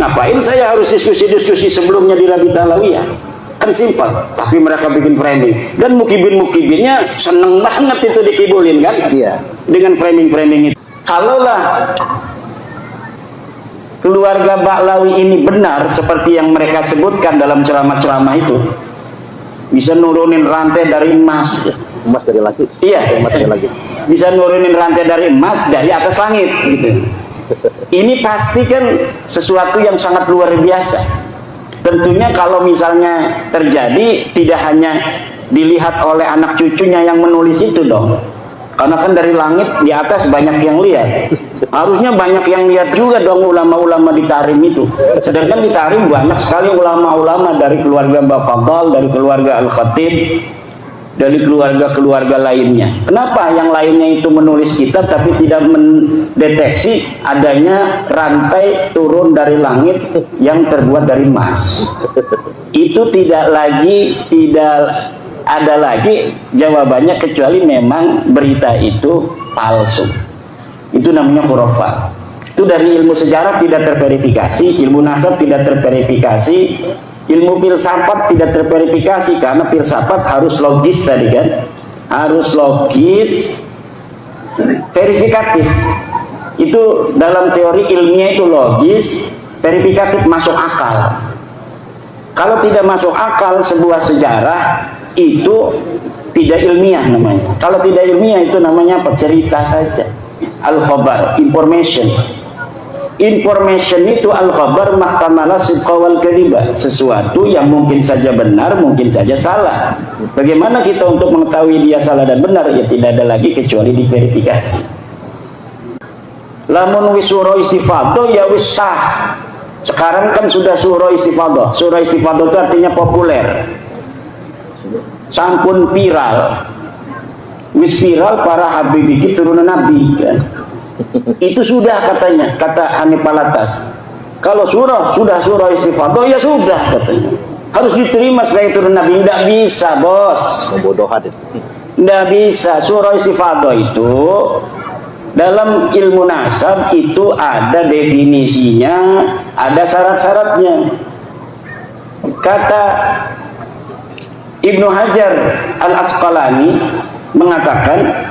Ngapain saya harus diskusi-diskusi sebelumnya di Rabita Alawiyah? Kan simpel, tapi mereka bikin framing. Dan mukibin-mukibinnya seneng banget itu dikibulin kan? Iya. Dengan framing-framing itu. Kalaulah keluarga Ba'lawi ini benar seperti yang mereka sebutkan dalam ceramah-ceramah itu, bisa nurunin rantai dari emas. Emas dari langit. Iya, Emas dari langit. bisa nurunin rantai dari emas dari atas langit gitu. Ini pasti kan sesuatu yang sangat luar biasa. Tentunya kalau misalnya terjadi, tidak hanya dilihat oleh anak cucunya yang menulis itu dong. Karena kan dari langit di atas banyak yang lihat. Harusnya banyak yang lihat juga dong ulama-ulama di Tarim itu. Sedangkan di Tarim banyak sekali ulama-ulama dari keluarga Bafadal, dari keluarga Al-Khatib, dari keluarga-keluarga lainnya. Kenapa yang lainnya itu menulis kitab tapi tidak mendeteksi adanya rantai turun dari langit yang terbuat dari emas? Itu tidak ada lagi jawabannya kecuali memang berita itu palsu. Itu namanya khurafat. Itu dari ilmu sejarah tidak terverifikasi, ilmu nasab tidak terverifikasi, ilmu filsafat tidak terverifikasi, karena filsafat harus logis tadi kan, harus logis, verifikatif. Itu dalam teori ilmiah itu logis, verifikatif, masuk akal. Kalau tidak masuk akal sebuah sejarah itu tidak ilmiah namanya. Kalau tidak ilmiah itu namanya apa? Cerita saja. Al-khabar, information. Information itu al-khabar mahkamala sidqa wal kadhiba, sesuatu yang mungkin saja benar, mungkin saja salah. Bagaimana kita untuk mengetahui dia salah dan benar? Ya tidak ada lagi kecuali diverifikasi. Lamun wis sura istifadah ya wis sah. Sekarang kan sudah sura istifadah. Sura istifadah itu artinya populer. Sampun viral. Wis viral para habibiki turunan nabi kan. Itu sudah katanya, kata Hanif Alatas. Kalau surah istifadah ya sudah katanya. Harus diterima sebagai turun nabi. Tidak bisa bos. Pembodohan. Tidak bisa. Surah istifadah itu dalam ilmu nasab itu ada definisinya, ada syarat-syaratnya. Kata Ibnu Hajar Al-Asqalani mengatakan,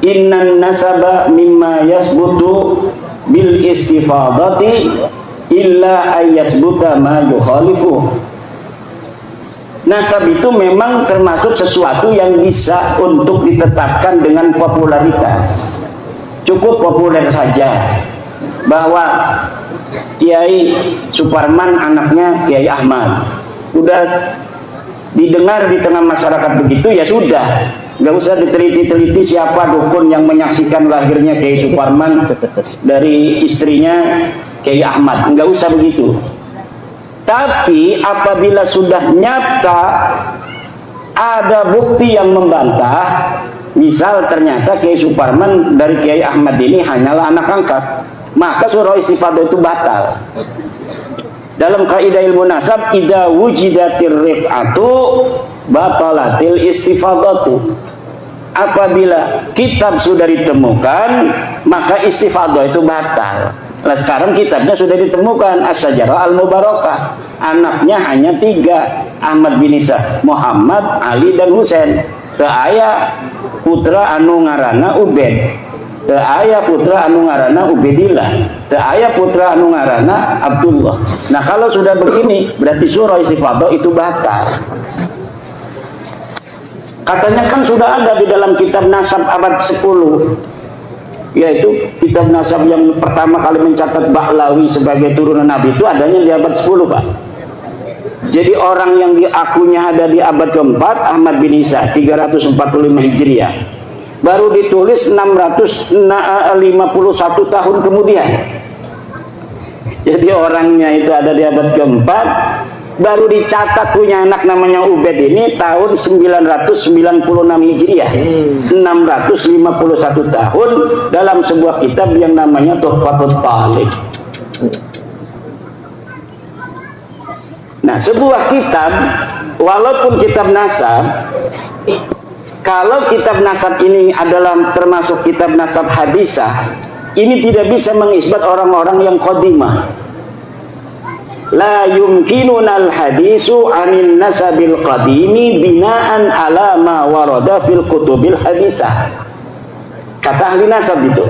innan nasaba mimma yasbutu bil istifadati illa ayyasbuta ma yukhalifu. Nasab itu memang termasuk sesuatu yang bisa untuk ditetapkan dengan popularitas. Cukup populer saja bahwa Kiai Suparman anaknya Kiai Ahmad. Udah didengar di tengah masyarakat begitu ya sudah. Nggak usah diteliti-teliti siapa dukun yang menyaksikan lahirnya Kiai Suparman dari istrinya Kiai Ahmad. Nggak usah begitu. Tapi apabila sudah nyata ada bukti yang membantah, misal ternyata Kiai Suparman dari Kiai Ahmad ini hanyalah anak angkat, maka surah istifadah itu batal. Dalam kaidah ilmu nasab, idza wujidatir rif'atu batalatil istifadatu. Apabila kitab sudah ditemukan, maka istifadah itu batal. Nah sekarang kitabnya sudah ditemukan, As-Sajarah Al-Mubarakah. Anaknya hanya 3, Ahmad bin Isa, Muhammad, Ali dan Husain. Teu aya putra anu ngaranna Ubed, teu aya putra anu ngaranna Ubedillah, teu aya putra anu ngaranna Abdullah. Nah kalau sudah begini, berarti surah istifadah itu batal. Katanya kan sudah ada di dalam kitab nasab abad 10, yaitu kitab nasab yang pertama kali mencatat Ba'lawi sebagai turunan Nabi itu adanya di abad 10 Pak. Jadi orang yang diakunya ada di abad keempat, Ahmad bin Isa 345 Hijriah, baru ditulis 651 tahun kemudian. Jadi orangnya itu ada di abad keempat, baru dicatat punya anak namanya Ubed ini tahun 996 Hijriah, 651 tahun dalam sebuah kitab yang namanya Tuhfatul Talib. Nah, sebuah kitab, walaupun kitab nasab, kalau kitab nasab ini adalah termasuk kitab nasab hadisah, ini tidak bisa mengisbat orang-orang yang qadimah. la yumkinunal hadisu anin nasabil qadimi binaan ala ma warada fil kutubil hadisah. Kata ahli nasab itu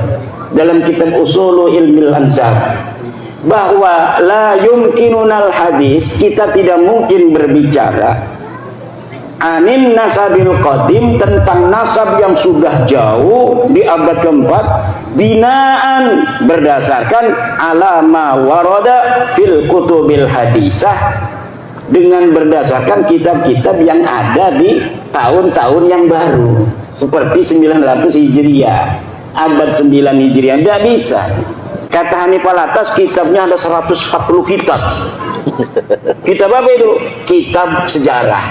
dalam kitab Usulu Ilmil Ansab, bahwa la yumkinunal hadis, kita tidak mungkin berbicara anin nasabil qadim, tentang nasab yang sudah jauh di abad keempat, binaan, berdasarkan alama waroda fil kutubil hadisah, dengan berdasarkan kitab-kitab yang ada di tahun-tahun yang baru seperti 900 Hijriah, abad 9 Hijriah. Tidak bisa. Kata Hanifal Atas, kitabnya ada 140 kitab. Kitab apa itu? Kitab sejarah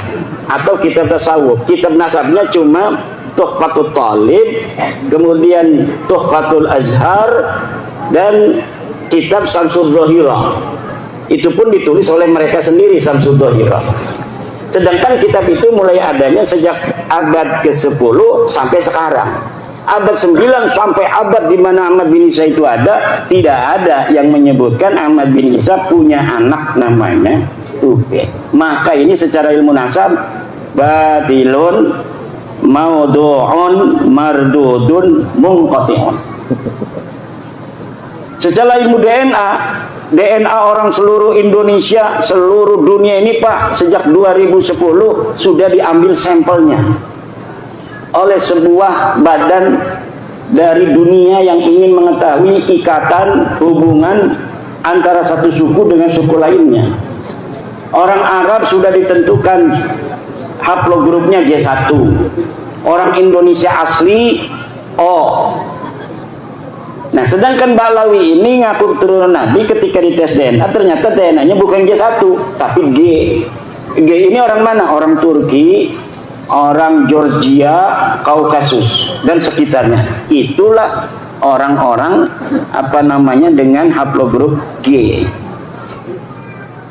atau kitab tasawuf. Kitab nasabnya cuma Tuhfatul Talib, kemudian Tuhfatul Azhar, dan kitab Samsul Zahirah. Itu pun ditulis oleh mereka sendiri, Samsul Zahirah. Sedangkan kitab itu mulai adanya sejak abad ke-10 sampai sekarang. Abad 9 sampai abad di mana Ahmad bin Isa itu ada, tidak ada yang menyebutkan Ahmad bin Isa punya anak namanya Ubay. Maka ini secara ilmu nasab batilun maudu'un mardudun munqati'un. Secara ilmu DNA orang seluruh Indonesia, seluruh dunia ini Pak, sejak 2010 sudah diambil sampelnya oleh sebuah badan dari dunia yang ingin mengetahui ikatan hubungan antara satu suku dengan suku lainnya. Orang Arab sudah ditentukan haplogrupnya J1, orang Indonesia asli O. Nah, sedangkan Balawi ini ngaku keturunan Nabi, ketika dites DNA ternyata DNA-nya bukan J1 tapi G. G ini orang mana? Orang Turki, orang Georgia, Kaukasus dan sekitarnya. Itulah orang-orang dengan haplogrup G.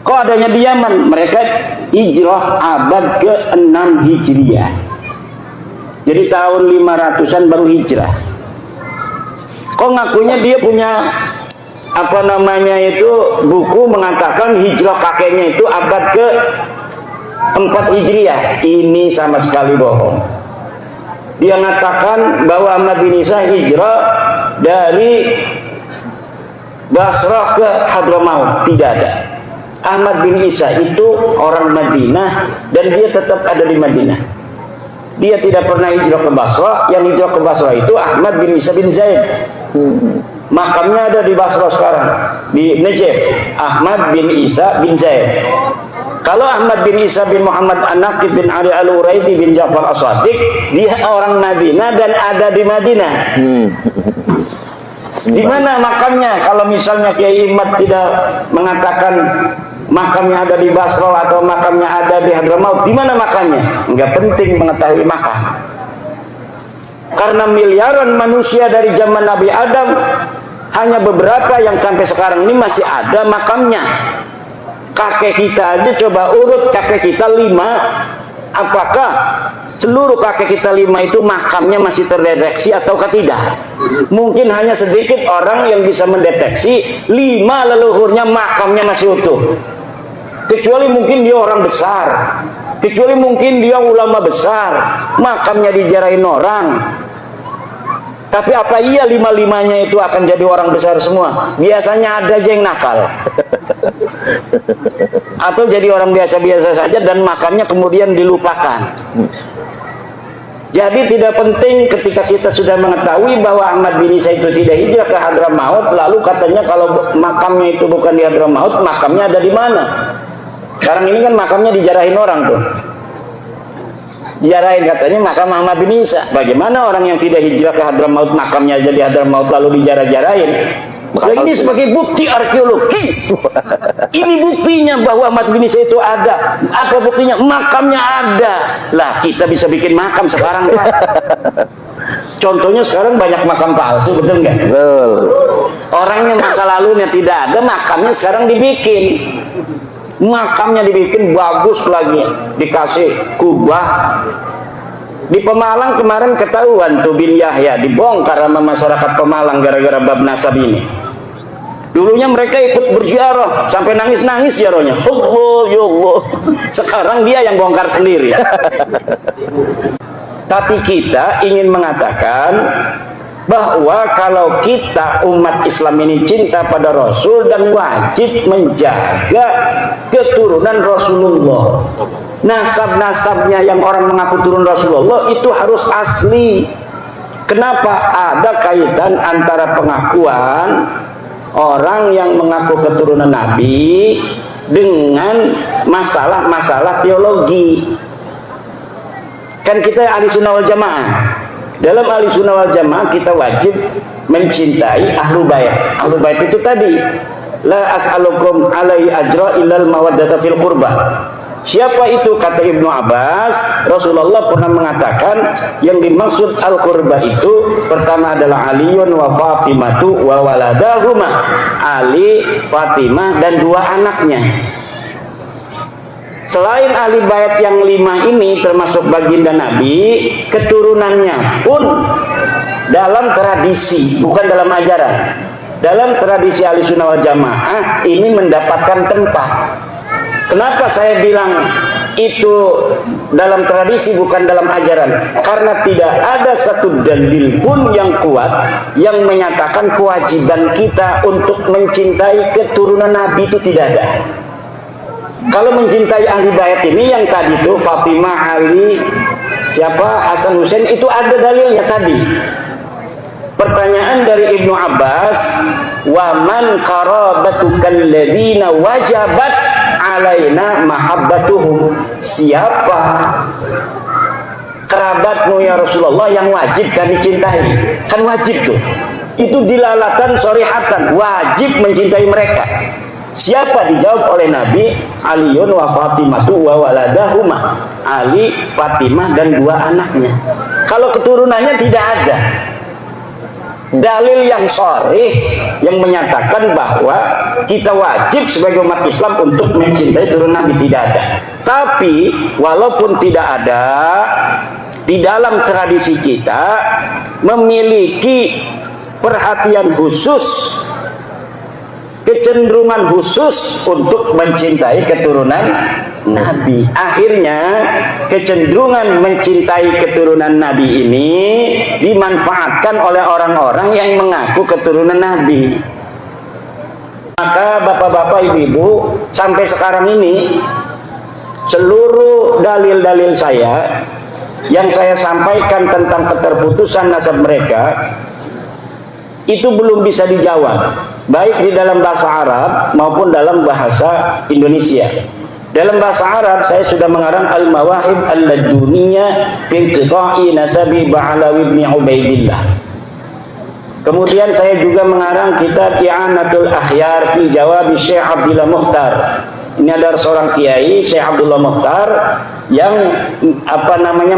Kok adanya di Yaman? Mereka hijrah abad ke-6 Hijriah. Jadi tahun 500-an baru hijrah. Kok ngakunya dia punya buku mengatakan hijrah kakeknya itu abad ke-4 Hijriah. Ini sama sekali bohong. Dia mengatakan bahwa Ahmad bin Isa hijrah dari Basrah ke Hadramaut. Tidak ada. Ahmad bin Isa itu orang Madinah dan dia tetap ada di Madinah. Dia tidak pernah hijrah ke Basrah. Yang hijrah ke Basrah itu Ahmad bin Isa bin Zaid. Makamnya ada di Basrah sekarang, di Najaf. Ahmad bin Isa bin Zaid. Kalau Ahmad bin Isa bin Muhammad An-Naqib bin Ali Al-Uraidi bin Ja'far As-Sadiq, dia orang Madinah dan ada di Madinah. Di mana makamnya? Kalau misalnya Kiai Imad tidak mengatakan makamnya ada di Basrah atau makamnya ada di Hadramaut, di mana makamnya? Enggak penting mengetahui makam. Karena miliaran manusia dari zaman Nabi Adam, hanya beberapa yang sampai sekarang ini masih ada makamnya. Kakek kita aja coba urut kakek kita 5, apakah seluruh kakek kita 5 itu makamnya masih terdeteksi ataukah tidak? Mungkin hanya sedikit orang yang bisa mendeteksi 5 leluhurnya makamnya masih utuh. Kecuali mungkin dia orang besar, kecuali mungkin dia ulama besar, makamnya dijarahin orang. Tapi apa iya 5-5-nya itu akan jadi orang besar semua? Biasanya ada aja yang nakal. Atau jadi orang biasa-biasa saja dan makamnya kemudian dilupakan. Jadi tidak penting ketika kita sudah mengetahui bahwa Ahmad bin Isa itu tidak hijrah ke Hadramaut, lalu katanya kalau makamnya itu bukan di Hadramaut, makamnya ada di mana? Sekarang ini kan makamnya dijarahin orang tuh. Dijarahin katanya makam Ahmad bin Isa. Bagaimana orang yang tidak hijrah ke Hadramaut makamnya jadi Hadramaut lalu dijarah-jarahin? Nah, ini sebagai bukti arkeologis. Ini buktinya bahwa Ahmad bin Isa itu ada. Apa buktinya? Makamnya ada. Lah kita bisa bikin makam sekarang Pak. Contohnya sekarang banyak makam palsu, betul nggak? Betul. Orangnya masa lalunya tidak ada, makamnya sekarang dibikin. Makamnya dibikin bagus lagi, dikasih kubah. Di Pemalang kemarin ketahuan tuh bin Yahya dibongkar sama masyarakat Pemalang gara-gara bab nasab ini. Dulunya mereka ikut berziarah sampai nangis-nangis ziarahnya. Allah, ya Allah. Sekarang dia yang bongkar sendiri. Tapi kita ingin mengatakan bahwa kalau kita umat Islam ini cinta pada Rasul dan wajib menjaga keturunan Rasulullah. Nasab-nasabnya yang orang mengaku turun Rasulullah itu harus asli. Kenapa ada kaitan antara pengakuan orang yang mengaku keturunan Nabi dengan masalah-masalah teologi? Kan kita ahli sunnah wal jamaah. Dalam ahli sunnah wal jamaah kita wajib mencintai ahlu bait. Ahlu bait itu tadi, la as'alukum alaihi ajra illal mawaddata fil qurbah. Siapa itu? Kata Ibnu Abbas, Rasulullah pernah mengatakan yang dimaksud al-qurbah itu pertama adalah Aliun wa Fatimatu wa waladahuma, Ali, Fatimah dan dua anaknya. Selain ahli bait yang 5 ini termasuk baginda Nabi, keturunannya pun dalam tradisi, bukan dalam ajaran, dalam tradisi ahli sunnah wal jamaah ini mendapatkan tempat. Kenapa saya bilang itu dalam tradisi bukan dalam ajaran? Karena tidak ada satu dalil pun yang kuat yang menyatakan kewajiban kita untuk mencintai keturunan Nabi itu tidak ada. Kalau mencintai ahli bait ini yang tadi itu Fatimah, Ali, siapa, Hasan, Husain, itu ada dalilnya tadi. Pertanyaan dari Ibnu Abbas, wa man qarabatukal ladina wajabat alaina mahabbatuhum. Siapa kerabatmu ya Rasulullah yang wajib kami cintai? Kan wajib tuh. Itu dilalatan sorihatan, wajib mencintai mereka. Siapa? Dijawab oleh Nabi, Aliun wa Fatimatu wa waladahuma, Ali, Fatimah dan dua anaknya. Kalau keturunannya tidak ada dalil yang sharih yang menyatakan bahwa kita wajib sebagai umat Islam untuk mencintai turun Nabi, tidak ada. Tapi walaupun tidak ada, di dalam tradisi kita memiliki perhatian khusus, kecenderungan khusus untuk mencintai keturunan Nabi. Akhirnya kecenderungan mencintai keturunan Nabi ini dimanfaatkan oleh orang-orang yang mengaku keturunan Nabi. Maka bapak-bapak, ibu-ibu, sampai sekarang ini seluruh dalil-dalil saya yang saya sampaikan tentang keterputusan nasab mereka itu belum bisa dijawab, baik di dalam bahasa Arab maupun dalam bahasa Indonesia. Dalam bahasa Arab saya sudah mengarang Al-Mawahib Al-Laduniyah fi Qita'i Nasabi Ba'alawi ibn Ubaidillah. Kemudian saya juga mengarang kitab I'anatul Akhyar fi Jawab Syekh Abdullah Mukhtar. Ini adalah seorang kiai, Syekh Abdullah Mukhtar, yang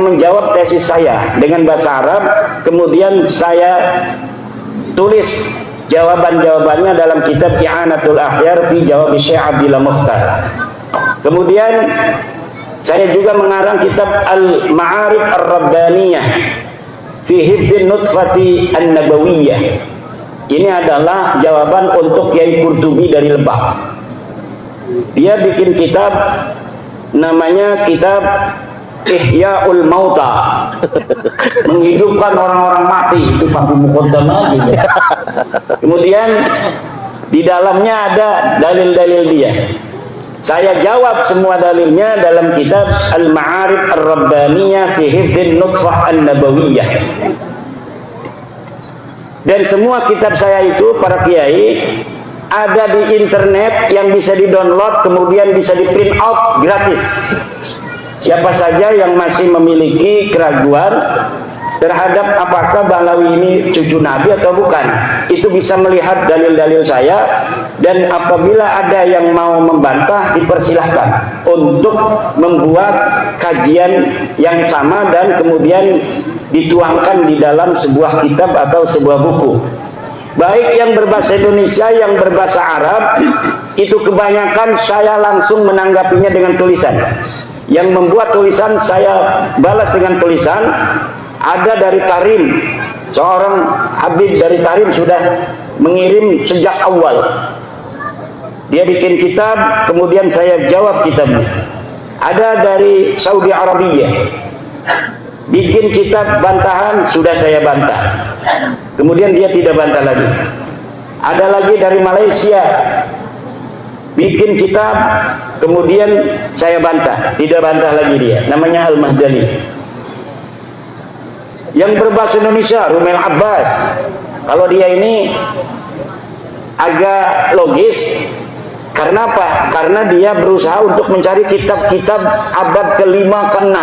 menjawab tesis saya dengan bahasa Arab. Kemudian saya tulis jawaban-jawabannya dalam kitab I'anatul Akhyar fi Jawab Syekh Abdullah Mukhtar. Kemudian saya juga mengarang kitab Al-Ma'arif Ar-Rabbaniyah fi Hifdhin Nutfati An-Nabawiyah. Ini adalah jawaban untuk Kiai Qurtubi dari Lebak. Dia bikin kitab namanya kitab Ihya'ul Mauta, menghidupkan orang-orang mati. Itu Fakih Muqaddamah gitu. Kemudian di dalamnya ada dalil-dalil dia. Saya jawab semua dalilnya dalam kitab Al-Ma'arif Ar-Rabbaniyah fi Hifdhin Nutfah An-Nabawiyah. Dan semua kitab saya itu, para kiai, ada di internet yang bisa di-download, kemudian bisa di-print out gratis. Siapa saja yang masih memiliki keraguan terhadap apakah Balawi ini cucu Nabi atau bukan, itu bisa melihat dalil-dalil saya. Dan apabila ada yang mau membantah, dipersilahkan untuk membuat kajian yang sama dan kemudian dituangkan di dalam sebuah kitab atau sebuah buku, baik yang berbahasa Indonesia, yang berbahasa Arab. Itu kebanyakan saya langsung menanggapinya dengan tulisan. Yang membuat tulisan saya balas dengan tulisan. Ada dari Tarim, seorang Habib dari Tarim sudah mengirim sejak awal. Dia bikin kitab, kemudian saya jawab kitabnya. Ada dari Saudi Arabia, bikin kitab bantahan, sudah saya bantah. Kemudian dia tidak bantah lagi. Ada lagi dari Malaysia, bikin kitab, kemudian saya bantah, tidak bantah lagi dia. Namanya Al-Mahdali. Yang berbahasa Indonesia, Rumel Abbas. Kalau dia ini agak logis. Karena apa? Karena dia berusaha untuk mencari kitab-kitab abad ke-5 ke-6.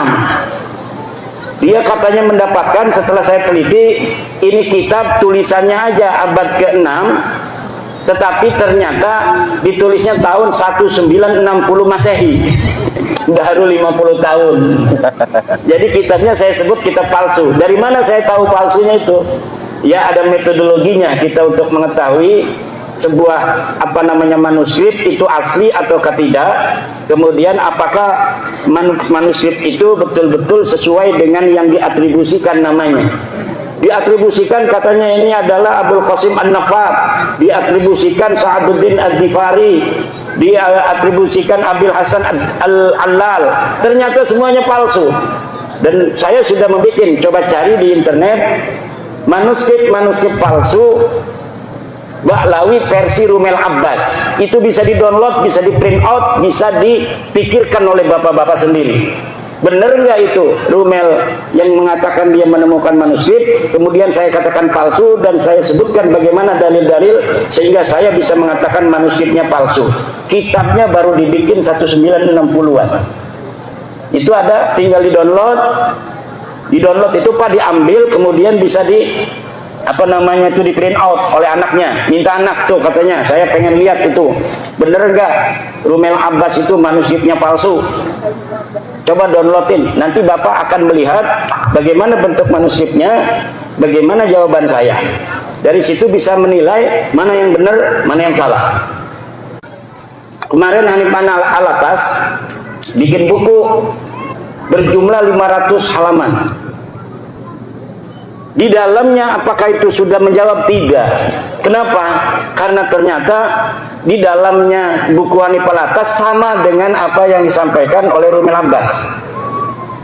Dia katanya mendapatkan, setelah saya teliti, ini kitab tulisannya aja abad ke-6, tetapi ternyata ditulisnya tahun 1960 Masehi. Baru 50 tahun. Jadi kitabnya saya sebut kitab palsu. Dari mana saya tahu palsunya itu? Ya, ada metodologinya kita untuk mengetahui sebuah manuskrip itu asli atau tidak. Kemudian apakah manuskrip itu betul-betul sesuai dengan yang diatribusikan namanya. Diatribusikan katanya ini adalah Abul Qasim An-Nafat, diatribusikan Sa'aduddin Al-Ghifari, diatribusikan Abil Hasan Al-Allal. Ternyata semuanya palsu. Dan saya sudah membuat, coba cari di internet manuskrip palsu Ba'lawi versi Rumel Abbas. Itu bisa di-download, bisa di-print out, bisa dipikirkan oleh bapak-bapak sendiri. Benar nggak itu Rumel yang mengatakan dia menemukan manuskrip, kemudian saya katakan palsu, dan saya sebutkan bagaimana dalil-dalil sehingga saya bisa mengatakan manuskripnya palsu. Kitabnya baru dibikin 1960-an. Itu ada, tinggal di-download. Di-download itu Pak diambil, kemudian bisa di print out oleh anaknya. Minta anak tuh katanya, saya pengen lihat itu. Bener nggak Rumel Abbas itu manuskripnya palsu? Coba downloadin. Nanti Bapak akan melihat bagaimana bentuk manuskripnya, bagaimana jawaban saya. Dari situ bisa menilai mana yang benar, mana yang salah. Kemarin Hanifan Alatas bikin buku berjumlah 500 halaman. Di dalamnya apakah itu sudah menjawab? Tidak. Kenapa? Karena ternyata di dalamnya buku Hanifal Alatas sama dengan apa yang disampaikan oleh Rumel Abbas.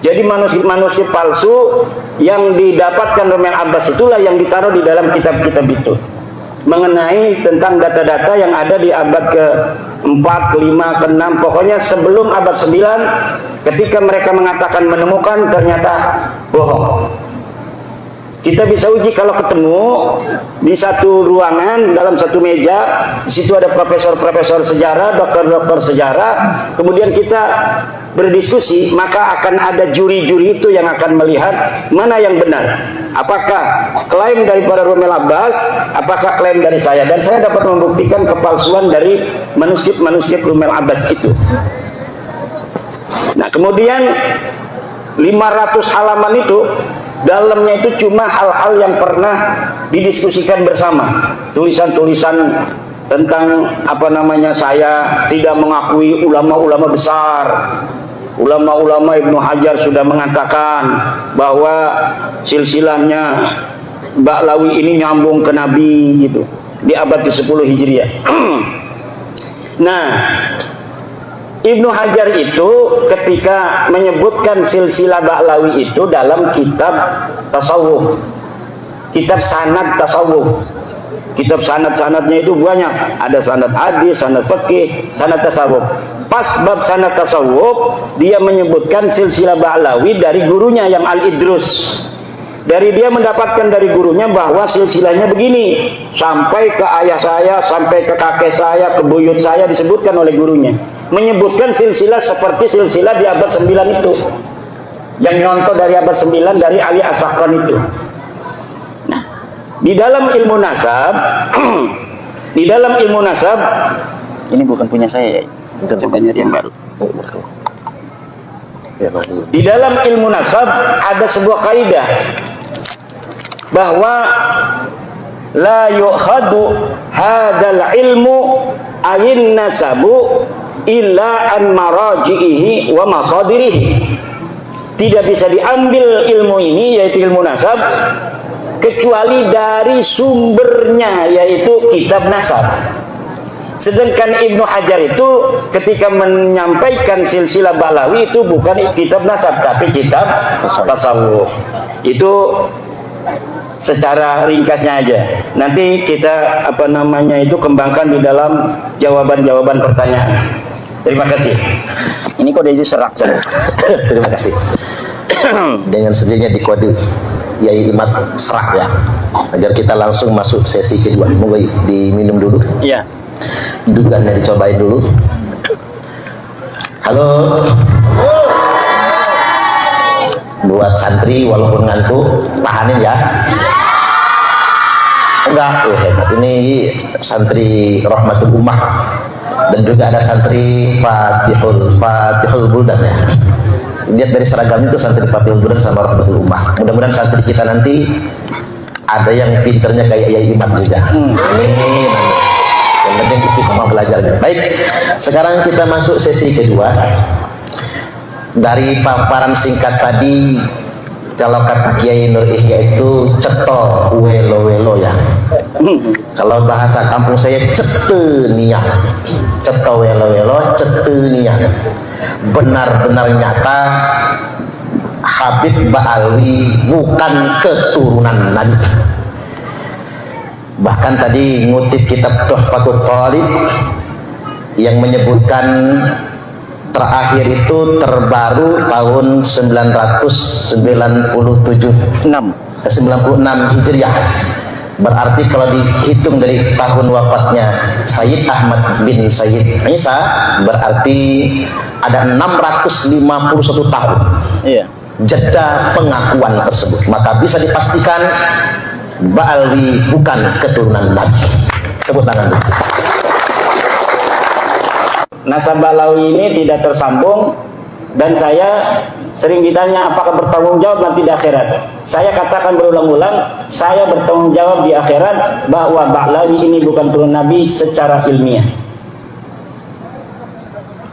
Jadi manuskrip palsu yang didapatkan Rumel Abbas itulah yang ditaruh di dalam kitab-kitab itu. Mengenai tentang data-data yang ada di abad ke-4, ke-5, ke-6, pokoknya sebelum abad 9, ketika mereka mengatakan menemukan, ternyata bohong. Kita bisa uji kalau ketemu di satu ruangan, dalam satu meja, di situ ada profesor-profesor sejarah, dokter-dokter sejarah, kemudian kita berdiskusi, maka akan ada juri-juri itu yang akan melihat mana yang benar. Apakah klaim daripada Rumel Abbas, apakah klaim dari saya, dan saya dapat membuktikan kepalsuan dari manuskrip Rumel Abbas itu. Nah, kemudian 500 halaman itu dalamnya itu cuma hal-hal yang pernah didiskusikan bersama. Tulisan-tulisan tentang saya tidak mengakui ulama-ulama besar. Ulama-ulama Ibnu Hajar sudah mengatakan bahwa silsilahnya Ba'lawi ini nyambung ke Nabi gitu, di abad ke-10 Hijriah. Nah, Ibnu Hajar itu ketika menyebutkan silsilah Ba'lawi itu dalam kitab tasawuf, kitab sanad tasawuf. Kitab sanad-sanadnya itu banyak, ada sanad hadis, sanad fikih, sanad tasawuf. Pas bab sanad tasawuf, dia menyebutkan silsilah Ba'lawi dari gurunya yang Al-Idrus. Dari dia mendapatkan dari gurunya bahwa silsilahnya begini, sampai ke ayah saya, sampai ke kakek saya, ke buyut saya, disebutkan oleh gurunya. Menyebutkan silsilah seperti silsilah di abad 9 itu, yang nyontoh dari abad 9 dari Ali As-Sakran itu. Nah, di dalam ilmu nasab di dalam ilmu nasab, ini bukan punya saya ya, coba nyari yang baru. Di dalam ilmu nasab ada sebuah kaidah bahwa la yu'khadu hadal ilmu ayin nasabu illa an maraji'ihi wa masadirihi. Tidak bisa diambil ilmu ini, yaitu ilmu nasab, kecuali dari sumbernya, yaitu kitab nasab. Sedangkan Ibnu Hajar itu ketika menyampaikan silsilah Ba'lawi itu bukan kitab nasab tapi kitab tasawuf. Itu secara ringkasnya aja. Nanti kita kembangkan di dalam jawaban-jawaban pertanyaan. Terima kasih. Ini kode itu serak. Terima kasih. Dengan sendirinya di kode Yai Imad serak ya. Agar kita langsung masuk sesi kedua. Mau diminum dulu. Iya. Dugannya dicobain dulu. Halo. Buat santri walaupun ngantuk tahanin ya. Enggak, ini santri Rahmatul Ummah dan juga ada santri Fatihul Buldan ya. Lihat dari seragam itu santri Fatihul Buldan sama Rahmatul Ummah. Mudah-mudahan santri kita nanti ada yang pinternya kayak Yai Imam juga. Amin. Yang penting istiqomah belajarnya. Baik, sekarang kita masuk sesi kedua. Dari paparan singkat tadi, kalau kata Kiai Nur Ihya itu ceto welo-welo ya. Kalau bahasa kampung saya ceteniah. Ceto welo-welo, ceteniah. Benar-benar nyata Habib Ba'alwi bukan keturunan Nabi. Bahkan tadi ngutip kitab Tuhfatul Thalib yang menyebutkan terakhir itu terbaru tahun 997 96 Hijriah. Berarti kalau dihitung dari tahun wafatnya Sayyid Ahmad bin Sayyid Isa, berarti ada 651 tahun. Iya. Jeda pengakuan tersebut. Maka bisa dipastikan Ba'alwi bukan keturunan Nabi. Tepuk tangan dulu. Nasab Ba'lawi ini tidak tersambung, dan saya sering ditanya apakah bertanggung jawab nanti di akhirat. Saya katakan berulang-ulang, saya bertanggung jawab di akhirat bahwa Ba'lawi ini bukan turun Nabi secara ilmiah.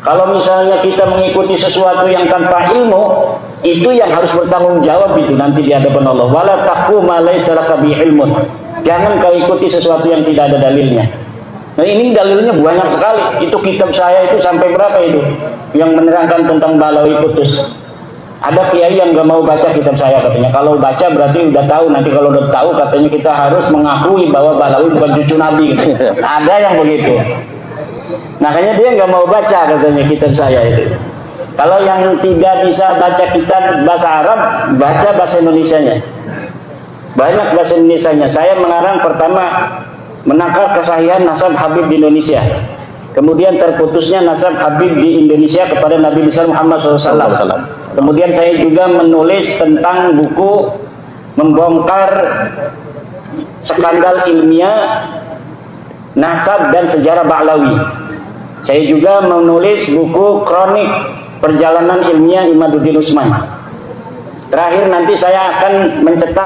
Kalau misalnya kita mengikuti sesuatu yang tanpa ilmu, itu yang harus bertanggung jawab itu nanti di hadapan Allah. Wala taqfu ma laysa laka bi ilmun. Jangan kau ikuti sesuatu yang tidak ada dalilnya. Nah, ini dalilnya banyak sekali. Itu kitab saya itu sampai berapa itu yang menerangkan tentang Ba'lawi putus. Ada kiai yang gak mau baca kitab saya katanya. Kalau baca berarti udah tahu. Nanti kalau udah tahu katanya kita harus mengakui bahwa Ba'lawi bukan cucu Nabi gitu. Ada yang begitu. Makanya dia nggak mau baca katanya kitab saya itu. Kalau yang tidak bisa baca kitab bahasa Arab, baca bahasa Indonesianya. Banyak bahasa Indonesianya. Saya mengarang pertama menangkal kesahihan nasab Habib di Indonesia. Kemudian terputusnya nasab Habib di Indonesia kepada Nabi besar Muhammad SAW. Kemudian saya juga menulis tentang buku membongkar skandal ilmiah nasab dan sejarah Ba'lawi. Saya juga menulis buku kronik perjalanan ilmiah Imaduddin Utsman. Terakhir nanti saya akan mencetak